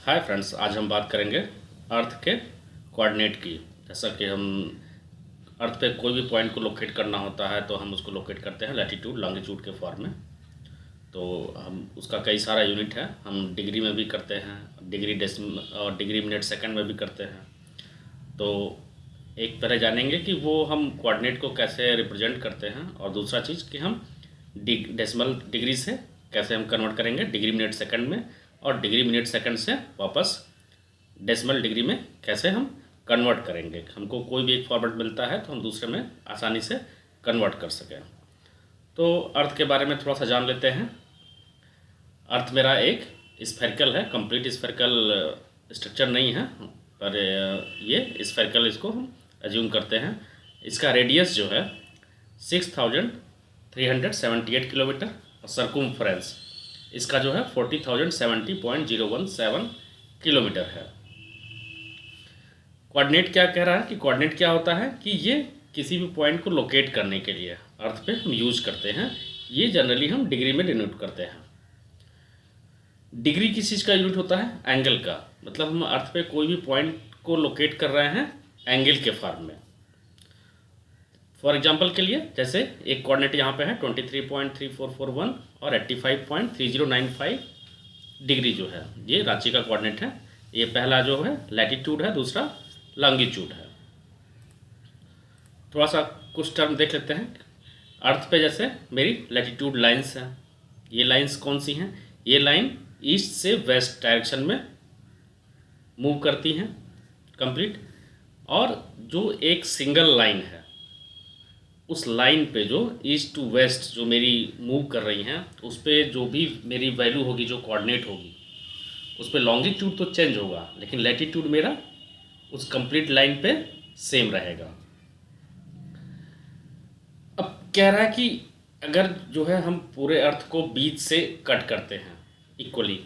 Hi friends, आज हम बात करेंगे अर्थ के कोऑर्डिनेट की। जैसा कि हम अर्थ पे कोई भी पॉइंट को लोकेट करना होता है तो हम उसको लोकेट करते हैं लैटिट्यूड लॉन्गिट्यूड के फॉर्म में। तो हम उसका कई सारा यूनिट है, हम डिग्री में भी करते हैं, डिग्री डेसिमल और डिग्री मिनट सेकंड में भी करते हैं। तो एक तरह जानेंगे कि वो हम कोऑर्डिनेट को कैसे रिप्रेजेंट करते हैं, और दूसरा चीज़ कि हम डेसिमल डिग्री से कैसे हम कन्वर्ट करेंगे डिग्री मिनट सेकंड में, और डिग्री मिनट सेकंड से वापस डेसिमल डिग्री में कैसे हम कन्वर्ट करेंगे। हमको कोई भी एक फॉर्मेट मिलता है तो हम दूसरे में आसानी से कन्वर्ट कर सकें। तो अर्थ के बारे में थोड़ा सा जान लेते हैं। अर्थ मेरा एक स्फेरिकल है, कंप्लीट स्फेरिकल स्ट्रक्चर नहीं है, पर ये स्फेरिकल इसको हम एज्यूम करते हैं। इसका रेडियस जो है 6378 किलोमीटर, और सर्कुम्फ्रेंस इसका जो है 40,070.017 किलोमीटर है। कोऑर्डिनेट क्या कह रहा है कि कोऑर्डिनेट क्या होता है कि ये किसी भी पॉइंट को लोकेट करने के लिए अर्थ पे हम यूज करते हैं। ये जनरली हम डिग्री में डिनोट करते हैं। डिग्री किस चीज़ का यूनिट होता है? एंगल का। मतलब हम अर्थ पे कोई भी पॉइंट को लोकेट कर रहे हैं एंगल के फॉर्म में। फॉर एग्जांपल के लिए जैसे एक कोऑर्डिनेट यहाँ पे है 23.3441 और 85.3095 डिग्री जो है, ये रांची का कोऑर्डिनेट है। ये पहला जो है लैटिट्यूड है, दूसरा लॉन्गिट्यूड है। थोड़ा सा कुछ टर्म देख लेते हैं। अर्थ पे जैसे मेरी लैटिट्यूड लाइंस हैं। ये लाइंस कौन सी हैं? ये लाइन ईस्ट से वेस्ट डायरेक्शन में मूव करती हैं कंप्लीट। और जो एक सिंगल लाइन है, उस लाइन पे जो ईस्ट टू वेस्ट जो मेरी मूव कर रही हैं, उस पर जो भी मेरी वैल्यू होगी, जो कोऑर्डिनेट होगी, उस पर लॉन्गिट्यूड तो चेंज होगा, लेकिन लैटिट्यूड मेरा उस कंप्लीट लाइन पे सेम रहेगा। अब कह रहा है कि अगर जो है हम पूरे अर्थ को बीच से कट करते हैं इक्वली,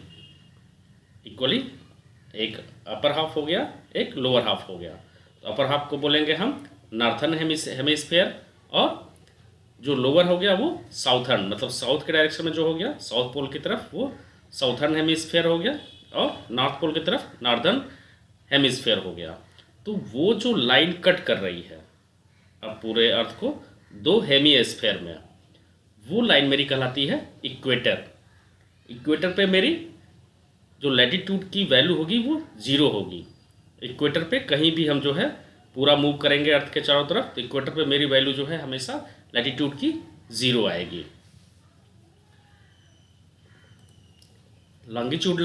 एक अपर हाफ हो गया, एक लोअर हाफ हो गया, तो अपर हाफ को बोलेंगे हम नॉर्थर्न हेमिस्फीयर, और जो लोअर हो गया वो साउथर्न, मतलब साउथ के डायरेक्शन में जो हो गया, साउथ पोल की तरफ, वो साउथर्न हेमिस्फीयर हो गया, और नॉर्थ पोल की तरफ नॉर्दर्न हेमिस्फीयर हो गया। तो वो जो लाइन कट कर रही है अब पूरे अर्थ को दो हेमिस्फीयर में, वो लाइन मेरी कहलाती है इक्वेटर। इक्वेटर पे मेरी जो लैटिट्यूड की वैल्यू होगी वो 0 होगी। इक्वेटर पे कहीं भी हम जो है पूरा मूव करेंगे अर्थ के चारों तरफ, तो इक्वेटर पे मेरी वैल्यू जो है हमेशा लैटिट्यूड की 0 आएगी। लॉन्गिट्यूड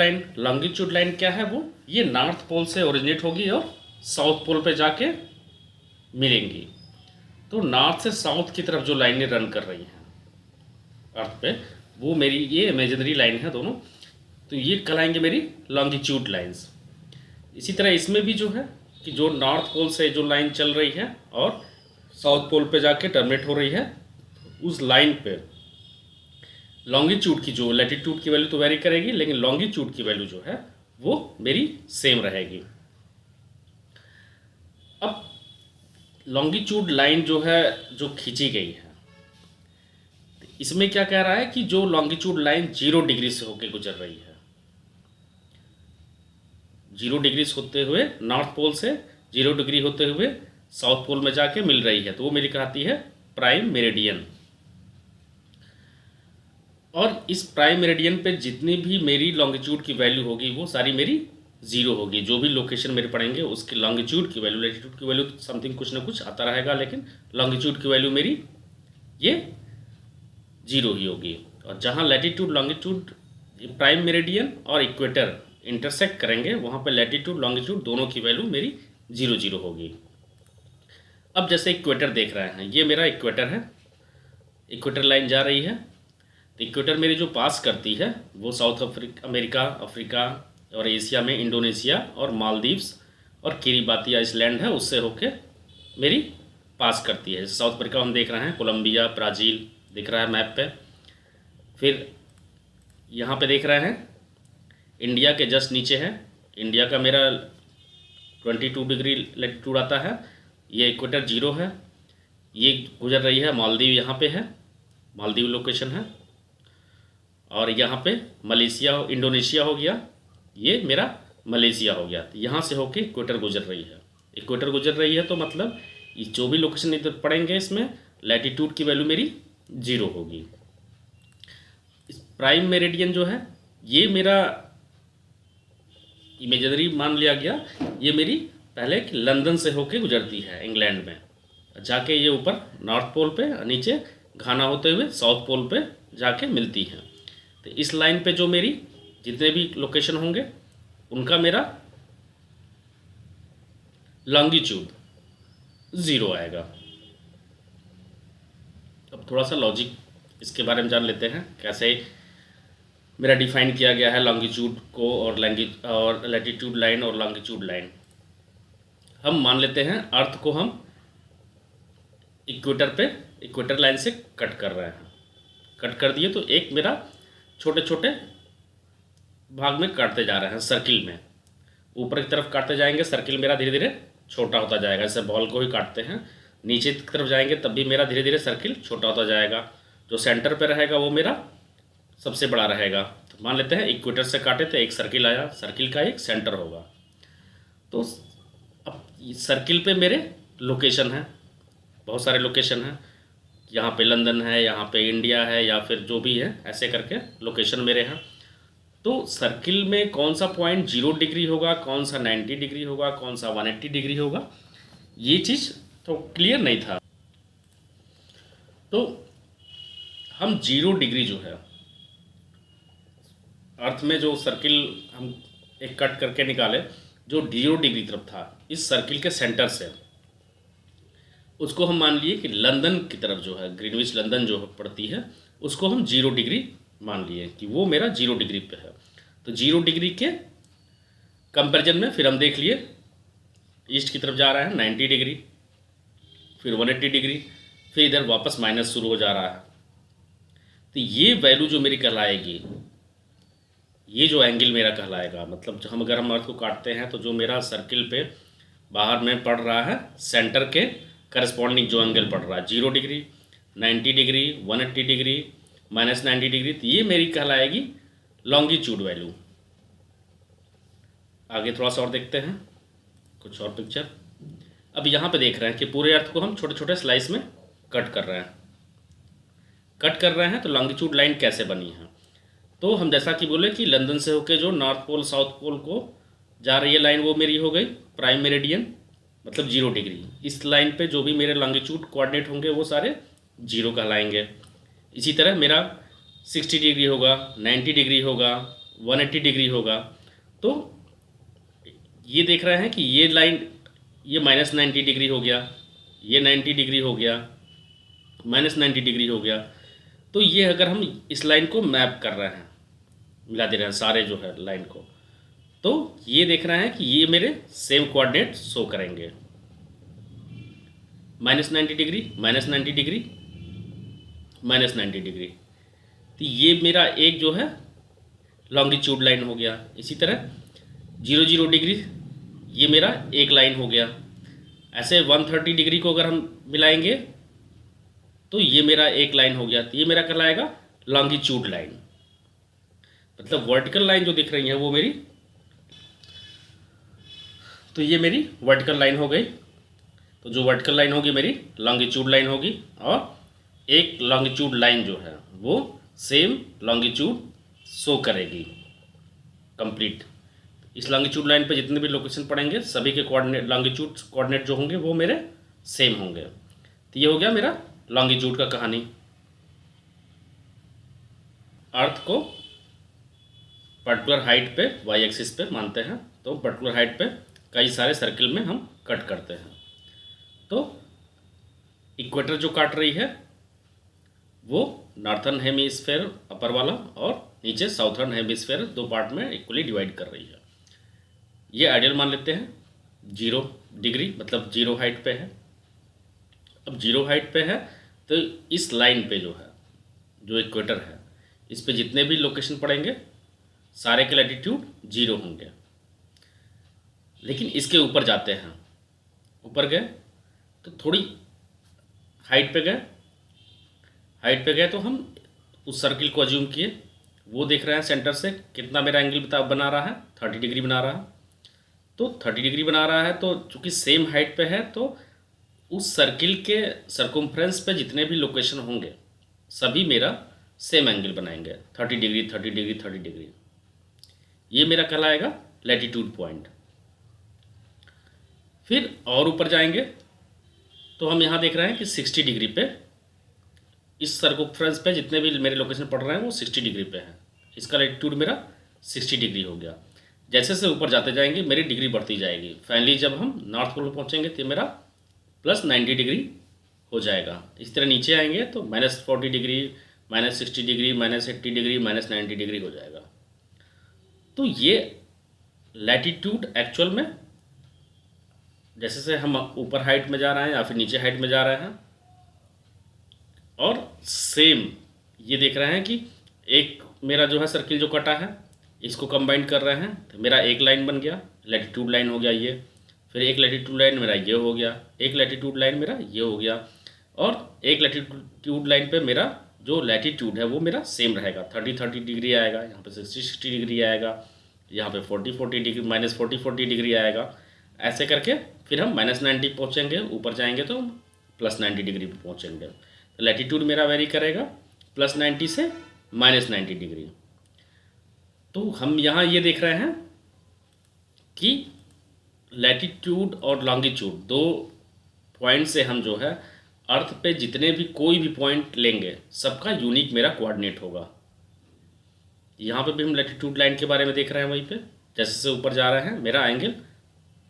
लाइन क्या है? वो ये नॉर्थ पोल से ओरिजिनेट होगी और साउथ पोल पे जाके मिलेंगी। तो नॉर्थ से साउथ की तरफ जो लाइनें रन कर रही हैं अर्थ पे, वो मेरी ये इमेजिनरी लाइन है दोनों, तो ये कहलाएंगे मेरी लॉन्गिट्यूड लाइंस। इसी तरह इसमें भी जो है कि जो नॉर्थ पोल से जो लाइन चल रही है और साउथ पोल पे जाके टर्मिनेट हो रही है, उस लाइन पे लॉन्गिट्यूड की जो लैटिट्यूड की वैल्यू तो वेरी करेगी, लेकिन लॉन्गिट्यूड की वैल्यू जो है वो मेरी सेम रहेगी। अब लॉन्गिट्यूड लाइन जो है जो खींची गई है, इसमें क्या कह रहा है कि जो लॉन्गिट्यूड लाइन 0 डिग्री से होकर गुजर रही है, 0 डिग्री होते हुए नॉर्थ पोल से 0 डिग्री होते हुए साउथ पोल में जाके मिल रही है, तो वो मेरी कहती है प्राइम मेरिडियन। और इस प्राइम मेरिडियन पे जितनी भी मेरी लॉन्गिट्यूड की वैल्यू होगी वो सारी मेरी 0 होगी। जो भी लोकेशन मेरे पड़ेंगे उसकी लॉन्गिट्यूड की वैल्यू, लैटिट्यूड की वैल्यू समथिंग कुछ ना कुछ आता रहेगा, लेकिन लॉन्गिट्यूड की वैल्यू मेरी ये 0 ही होगी। और जहाँ लैटिट्यूड लॉन्गिट्यूड प्राइम मेरिडियन और इक्वेटर इंटरसेक्ट करेंगे, वहाँ पर लैटिट्यूड लॉन्गिट्यूड दोनों की वैल्यू मेरी 0 होगी। अब जैसे इक्वेटर देख रहे हैं, ये मेरा इक्वेटर है, इक्वेटर लाइन जा रही है, तो इक्वेटर मेरी जो पास करती है वो साउथ अमेरिका, अफ्रीका और एशिया में इंडोनेशिया और मालदीव्स और किरिबाती आइसलैंड है, उससे होके मेरी पास करती है। साउथ अफ्रीका हम देख रहे हैं, कोलंबिया, ब्राज़ील दिख रहा है मैप पे। फिर यहाँ पे देख रहे हैं इंडिया के जस्ट नीचे है, इंडिया का मेरा 22 डिग्री लैटिट्यूड आता है, ये इक्वेटर 0 है, ये गुजर रही है मालदीव, यहाँ पे है, मालदीव लोकेशन है। और यहाँ पे मलेशिया इंडोनेशिया हो गया, ये मेरा मलेशिया हो गया। तो यहाँ से होके इक्वेटर गुजर रही है। इक्वेटर गुजर रही है तो मतलब ये जो भी लोकेशन इधर पड़ेंगे इसमें लैटिट्यूड की वैल्यू मेरी 0 होगी। इस प्राइम मेरिडियन जो है ये मेरा इमेजिनरी मान लिया गया, ये मेरी पहले लंदन से होके गुजरती है इंग्लैंड में, जाके ये ऊपर नॉर्थ पोल पे, नीचे घाना होते हुए साउथ पोल पे जाके मिलती हैं। तो इस लाइन पे जो मेरी जितने भी लोकेशन होंगे उनका मेरा लॉन्गिट्यूड 0 आएगा। अब थोड़ा सा लॉजिक इसके बारे में जान लेते हैं, कैसे मेरा डिफाइन किया गया है लॉन्गिट्यूड को और लैटिट्यूड लाइन और लॉन्गिट्यूड लाइन। हम मान लेते हैं अर्थ को हम इक्वेटर लाइन से कट कर रहे हैं। कट कर दिए तो एक मेरा छोटे छोटे भाग में काटते जा रहे हैं सर्किल में, ऊपर की तरफ काटते जाएंगे, सर्किल मेरा धीरे धीरे छोटा होता जाएगा। जैसे बॉल को ही काटते हैं, नीचे की तरफ जाएंगे तब भी मेरा धीरे धीरे सर्किल छोटा होता जाएगा। जो सेंटर पे रहेगा वो मेरा सबसे बड़ा रहेगा। तो मान लेते हैं इक्वेटर से काटे तो एक सर्किल आया, सर्किल का एक सेंटर होगा। तो अब सर्किल पे मेरे लोकेशन है, बहुत सारे लोकेशन हैं, यहाँ पे लंदन है, यहाँ पे इंडिया है, या फिर जो भी है, ऐसे करके लोकेशन मेरे हैं। तो सर्किल में कौन सा पॉइंट 0 डिग्री होगा, कौन सा 90 डिग्री होगा, कौन सा 180 डिग्री होगा, ये चीज़ तो क्लियर नहीं था। तो हम 0 डिग्री जो है अर्थ में जो सर्किल हम एक कट करके निकाले, जो 0 डिग्री तरफ था इस सर्किल के सेंटर से, उसको हम मान लिए कि लंदन की तरफ जो है, ग्रीनविच लंदन जो पड़ती है, उसको हम 0 डिग्री मान लिए कि वो मेरा 0 डिग्री पे है। तो 0 डिग्री के कंपैरिजन में फिर हम देख लिए ईस्ट की तरफ जा रहा है 90 डिग्री, फिर 180 डिग्री, फिर इधर वापस माइनस शुरू हो जा रहा है। तो ये वैल्यू जो मेरी कहलाएगी, ये जो एंगल मेरा कहलाएगा, मतलब जो अगर हम अर्थ को काटते हैं तो जो मेरा सर्किल पे बाहर में पड़ रहा है सेंटर के करस्पॉन्डिंग जो एंगल पड़ रहा है 0 डिग्री, 90 डिग्री, 180 डिग्री, -90 डिग्री, तो ये मेरी कहलाएगी लॉन्गिट्यूड वैल्यू। आगे थोड़ा सा और देखते हैं कुछ और पिक्चर। अब यहाँ पे देख रहे हैं कि पूरे अर्थ को हम छोटे छोटे स्लाइस में कट कर रहे हैं। तो लॉन्गिट्यूड लाइन कैसे बनी है, तो हम जैसा कि बोले कि लंदन से होके जो नॉर्थ पोल साउथ पोल को जा रही है लाइन, वो मेरी हो गई प्राइम मेरिडियन, मतलब 0 डिग्री। इस लाइन पे जो भी मेरे लॉन्गिट्यूड कोऑर्डिनेट होंगे वो सारे 0 कहलाएंगे। इसी तरह मेरा 60 डिग्री होगा, 90 डिग्री होगा, 180 डिग्री होगा। तो ये देख रहे हैं कि ये लाइन, ये -90 डिग्री हो गया, ये 90 डिग्री हो गया, -90 डिग्री हो गया। तो ये अगर हम इस लाइन को मैप कर रहे हैं, मिला दे रहे हैं सारे जो है लाइन को, तो ये देख रहे हैं कि ये मेरे सेम कोऑर्डिनेट शो करेंगे, -90 डिग्री, -90 डिग्री, -90 डिग्री। तो ये मेरा एक जो है लॉन्गिट्यूड लाइन हो गया। इसी तरह 0 डिग्री, ये मेरा एक लाइन हो गया। ऐसे 130 डिग्री को अगर हम मिलाएंगे तो ये मेरा एक लाइन हो गया। तो ये मेरा कहलाएगा लॉन्गिट्यूड लाइन, मतलब वर्टिकल लाइन जो दिख रही है वो मेरी, तो ये मेरी वर्टिकल लाइन हो गई। तो जो वर्टिकल लाइन होगी मेरी लॉन्गिट्यूड लाइन होगी, और एक लॉन्गिट्यूड लाइन जो है वो सेम लॉन्गिट्यूड शो करेगी कंप्लीट। इस लॉन्गिट्यूड लाइन पे जितने भी लोकेशन पड़ेंगे सभी के कोऑर्डिनेट, लॉन्गिट्यूड कोऑर्डिनेट जो होंगे वो मेरे सेम होंगे। तो ये हो गया मेरा लॉन्गिट्यूड का कहानी। अर्थ को पर्टिकुलर हाइट पे वाई एक्सिस पे मानते हैं, तो पर्टिकुलर हाइट पे कई सारे सर्किल में हम कट करते हैं। तो इक्वेटर जो काट रही है वो नॉर्थर्न हेमिस्फेयर अपर वाला और नीचे साउथर्न हेमिस्फेयर, दो पार्ट में इक्वली डिवाइड कर रही है। ये आइडियल मान लेते हैं 0 डिग्री, मतलब 0 हाइट पे है। अब 0 हाइट पे है तो इस लाइन पे जो है, जो इक्वेटर है, इस पे जितने भी लोकेशन पड़ेंगे सारे के लैटिट्यूड 0 होंगे। लेकिन इसके ऊपर जाते हैं, ऊपर गए तो थोड़ी हाइट पे गए तो हम उस सर्किल को अज्यूम किए, वो देख रहे हैं सेंटर से कितना मेरा एंगल बना रहा है, 30 डिग्री बना रहा है। तो 30 डिग्री बना रहा है। तो चूँकि सेम हाइट पे है तो उस सर्किल के सर्कम्फ्रेंस पे जितने भी लोकेशन होंगे सभी मेरा सेम एंगल बनाएंगे, 30 डिग्री 30 डिग्री 30 डिग्री। ये मेरा कहलाएगा लैटिट्यूड पॉइंट। फिर और ऊपर जाएंगे तो हम यहाँ देख रहे हैं कि 60 डिग्री पे इस सर्कम्फ्रेंस पे जितने भी मेरे लोकेशन पड़ रहे हैं वो 60 डिग्री पे है। इसका लैटिट्यूड मेरा 60 डिग्री हो गया। जैसे जैसे ऊपर जाते जाएंगे मेरी डिग्री बढ़ती जाएगी। फाइनली जब हम नॉर्थ पोल पर पहुँचेंगे तो मेरा +90 डिग्री हो जाएगा। इस तरह नीचे आएंगे तो -40 डिग्री, -60 डिग्री, -80 डिग्री, -90 डिग्री हो जाएगा। तो ये लैटिट्यूड एक्चुअल में जैसे से हम ऊपर हाइट में जा रहे हैं या फिर नीचे हाइट में जा रहे हैं, और सेम ये देख रहे हैं कि एक मेरा जो है सर्किल जो कटा है इसको कंबाइन कर रहे हैं तो मेरा एक लाइन बन गया, लैटिट्यूड लाइन हो गया ये। फिर एक लैटिट्यूड लाइन मेरा ये हो गया, एक लैटिट्यूड लाइन मेरा ये हो गया, और एक लैटिट्यूड लाइन पे मेरा जो लैटिट्यूड है वो मेरा सेम रहेगा। 30 डिग्री आएगा, यहाँ पे 60 डिग्री आएगा, यहाँ पे 40 डिग्री -40 डिग्री आएगा। ऐसे करके फिर हम -90 पहुँचेंगे, ऊपर जाएंगे तो +90 डिग्री पे पहुँचेंगे। तो लैटिट्यूड मेरा वेरी करेगा +90 से -90 डिग्री। तो हम यहाँ ये देख रहे हैं कि लैटिट्यूड और लॉन्गिट्यूड दो पॉइंट से हम जो है अर्थ पे जितने भी कोई भी पॉइंट लेंगे सबका यूनिक मेरा कोऑर्डिनेट होगा। यहाँ पे भी हम लैटिट्यूड लाइन के बारे में देख रहे हैं। वहीं पे जैसे जैसे ऊपर जा रहे हैं मेरा एंगल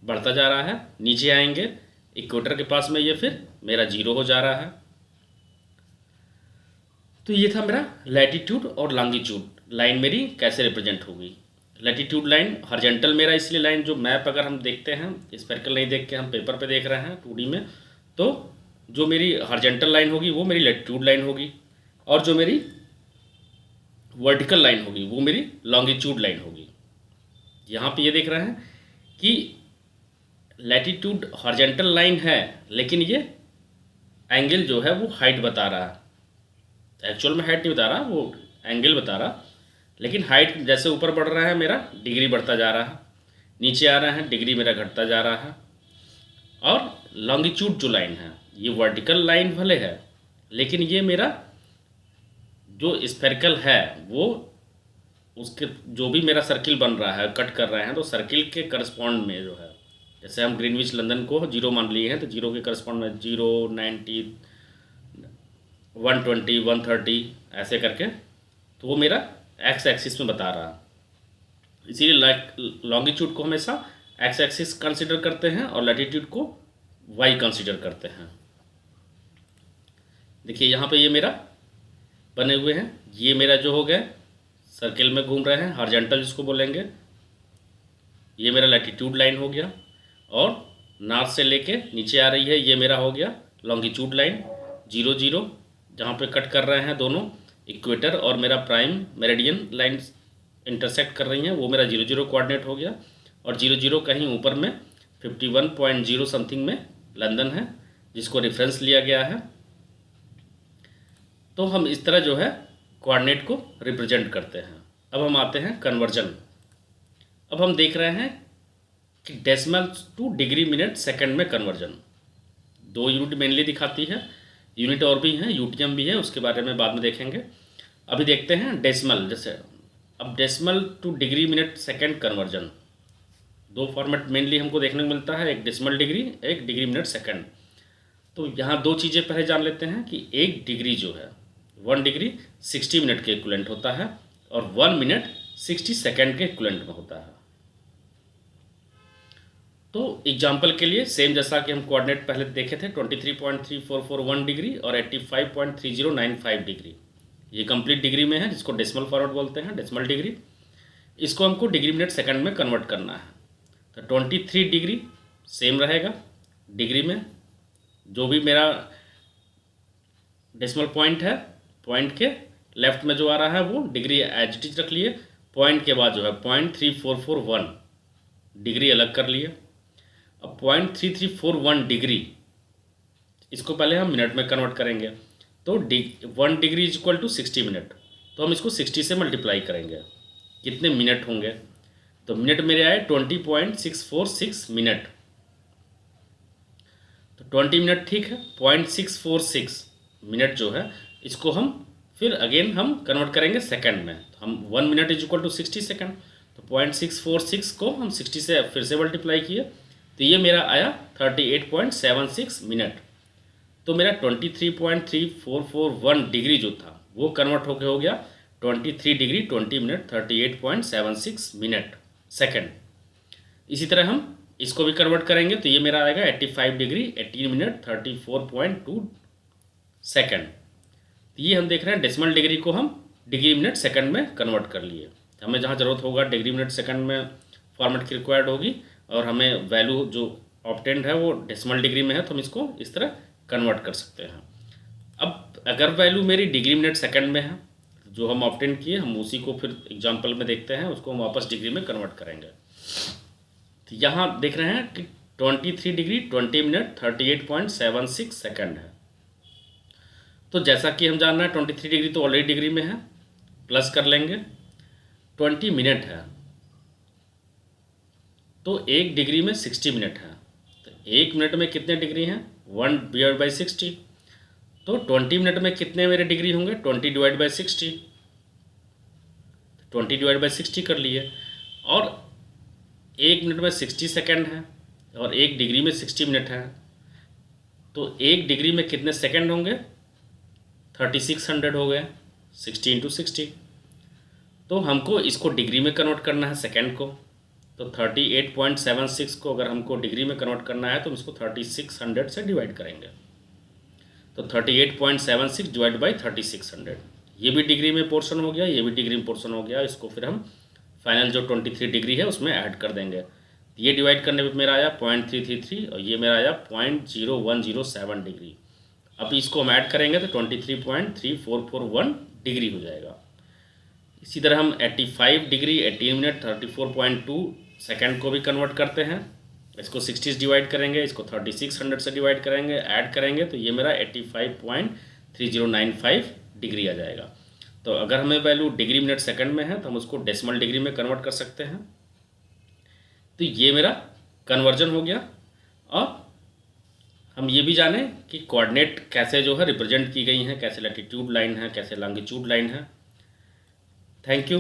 बढ़ता जा रहा है, नीचे आएंगे इक्वेटर के पास में ये फिर मेरा 0 हो जा रहा है। तो ये था मेरा लैटिट्यूड और लॉन्गिट्यूड लाइन मेरी कैसे रिप्रेजेंट होगी। लैटिट्यूड लाइन हॉरिजॉन्टल मेरा, इसलिए लाइन जो मैप अगर हम देखते हैं स्फेरिकल नहीं देख के हम पेपर पे देख रहे हैं 2D में, तो जो मेरी हॉरिजॉन्टल लाइन होगी वो मेरी लैटिट्यूड लाइन होगी, और जो मेरी वर्टिकल लाइन होगी वो मेरी लॉन्गिट्यूड लाइन होगी। यहाँ पे ये देख रहे हैं कि लैटिट्यूड हॉरिजॉन्टल लाइन है लेकिन ये एंगल जो है वो हाइट बता रहा है। एक्चुअल में हाइट नहीं बता रहा, वो एंगल बता रहा, लेकिन हाइट जैसे ऊपर बढ़ रहा है मेरा डिग्री बढ़ता जा रहा है, नीचे आ रहा है डिग्री मेरा घटता जा रहा है। और लॉन्गिट्यूड जो लाइन है ये वर्टिकल लाइन भले है लेकिन ये मेरा जो स्फेरिकल है वो उसके जो भी मेरा सर्किल बन रहा है कट कर रहे हैं तो सर्किल के करस्पॉन्ड में जो है, जैसे हम ग्रीनविच लंदन को 0 मान लिए हैं तो 0 के करस्पॉन्ड में 0, 90, 120, 130 ऐसे करके, तो वो मेरा एक्स एक्सिस में बता रहा है। इसीलिए लॉन्गिट्यूड को हमेशा एक्स एक्सिस कंसिडर करते हैं और लैटिट्यूड को वाई कंसिडर करते हैं। देखिए यहाँ पे ये मेरा बने हुए हैं, ये मेरा जो हो गए सर्किल में घूम रहे हैं, हॉरिजॉन्टल जिसको बोलेंगे, ये मेरा लैटिट्यूड लाइन हो गया, और नॉर्थ से लेके नीचे आ रही है ये मेरा हो गया लॉन्गिट्यूड लाइन 0, 0 जहाँ पे कट कर रहे हैं दोनों इक्वेटर और मेरा प्राइम मेरिडियन लाइन इंटरसेक्ट कर रही हैं, वो मेरा 0, 0 कोऑर्डिनेट हो गया। और 0, 0 कहीं ऊपर में 51.0 समथिंग में लंदन है जिसको रेफरेंस लिया गया है। तो हम इस तरह जो है कोऑर्डिनेट को रिप्रेजेंट करते हैं। अब हम आते हैं कन्वर्जन। अब हम देख रहे हैं कि decimal two degree minute second में कन्वर्जन 2 यूनिट मेनली दिखाती है, यूनिट और भी हैं, यूटीएम भी है, उसके बारे में बाद में देखेंगे। अभी देखते हैं डेसिमल। जैसे अब decimal two degree minute second conversion 2 format mainly हमको देखने को मिलता है, एक डेसिमल डिग्री, एक डिग्री मिनट सेकंड। तो यहाँ 2 चीज़ें पहले जान लेते हैं कि 1 डिग्री जो है 1 डिग्री 60 मिनट के इक्विवेलेंट होता है और 1 मिनट 60 सेकंड के इक्विवेलेंट में होता है। तो एग्जाम्पल के लिए सेम जैसा कि हम कोऑर्डिनेट पहले देखे थे 23.3441 डिग्री और 85.3095 डिग्री, ये कंप्लीट डिग्री में है जिसको डेसिमल फॉर्मेट बोलते हैं, डेसिमल डिग्री। इसको हमको डिग्री मिनट सेकंड में कन्वर्ट करना है। तो 23 डिग्री सेम रहेगा डिग्री में, जो भी मेरा डेसिमल पॉइंट है पॉइंट के लेफ्ट में जो आ रहा है वो डिग्री एज इट इज रख लिए, पॉइंट के बाद जो है 0.3441 डिग्री अलग कर लिए। अब 0.3341 डिग्री इसको पहले हम मिनट में कन्वर्ट करेंगे, तो 1 degree is equal to 60 minute, तो हम इसको 60 से मल्टीप्लाई करेंगे, कितने मिनट होंगे। तो मिनट मेरे आए 20.646 मिनट। तो 20 मिनट ठीक है, 0.646 मिनट जो है इसको हम फिर अगेन हम कन्वर्ट करेंगे सेकंड में। तो हम 1 minute is equal to 60 second. तो 0.646 को हम 60 से फिर से मल्टीप्लाई किए तो ये मेरा आया 38.76 मिनट। तो मेरा 23.3441 डिग्री जो था वो कन्वर्ट होकर हो गया 23 डिग्री 20 मिनट 38.76 मिनट सेकंड। इसी तरह हम इसको भी कन्वर्ट करेंगे तो ये मेरा आएगा 85 डिग्री 18 मिनट 34.2 सेकंड। ये हम देख रहे हैं डेसिमल डिग्री को हम डिग्री मिनट सेकंड में कन्वर्ट कर लिए। हमें जहाँ ज़रूरत होगा डिग्री मिनट सेकंड में फॉर्मेट की रिक्वायर्ड होगी और हमें वैल्यू जो ऑब्टेंड है वो डेसिमल डिग्री में है तो हम इसको इस तरह कन्वर्ट कर सकते हैं। अब अगर वैल्यू मेरी डिग्री मिनट सेकंड में है जो हम ऑब्टेंड किए हम उसी को फिर एग्जांपल में देखते हैं, उसको हम वापस डिग्री में कन्वर्ट करेंगे। तो यहाँ देख रहे हैं कि 23 डिग्री 20 मिनट 38.76 सेकंड है। तो जैसा कि हम जान रहे हैं 23 डिग्री तो ऑलरेडी डिग्री में है, प्लस कर लेंगे 20 मिनट है तो 1 डिग्री में 60 मिनट है। तो 1 मिनट में कितने डिग्री हैं 1/60। तो 20 मिनट में कितने मेरे डिग्री होंगे 20/60। 20/60 कर लिए। और 1 मिनट में 60 सेकंड है और 1 डिग्री में 60 मिनट है तो 1 डिग्री में कितने सेकंड होंगे 3600 हो गए 60 × 60। तो हमको इसको डिग्री में कन्वर्ट करना है सेकंड को। तो 38.76 को अगर हमको डिग्री में कन्वर्ट करना है तो हम इसको 3600 से डिवाइड करेंगे। तो 38.76 डिवाइड बाई 3600 ये भी डिग्री में पोर्शन हो गया, ये भी डिग्री में पोर्शन हो गया। इसको फिर हम फाइनल जो 23 डिग्री है उसमें ऐड कर देंगे। ये डिवाइड करने पे मेरा आया 0.333 और ये मेरा आया 0.0107 डिग्री। अब इसको हम ऐड करेंगे तो 23.3441 डिग्री हो जाएगा। इसी तरह हम 85 डिग्री 18 मिनट 34.2 सेकंड को भी कन्वर्ट करते हैं। इसको 60 से डिवाइड करेंगे, इसको 3600 से डिवाइड करेंगे, ऐड करेंगे तो ये मेरा 85.3095 डिग्री आ जाएगा। तो अगर हमें वैल्यू डिग्री मिनट सेकंड में है तो हम उसको डेसिमल डिग्री में कन्वर्ट कर सकते हैं। तो ये मेरा कन्वर्जन हो गया। और हम ये भी जाने कि कोऑर्डिनेट कैसे जो है रिप्रेजेंट की गई हैं, कैसे लैटिट्यूड लाइन है, कैसे लॉन्गिट्यूड लाइन है। Thank you.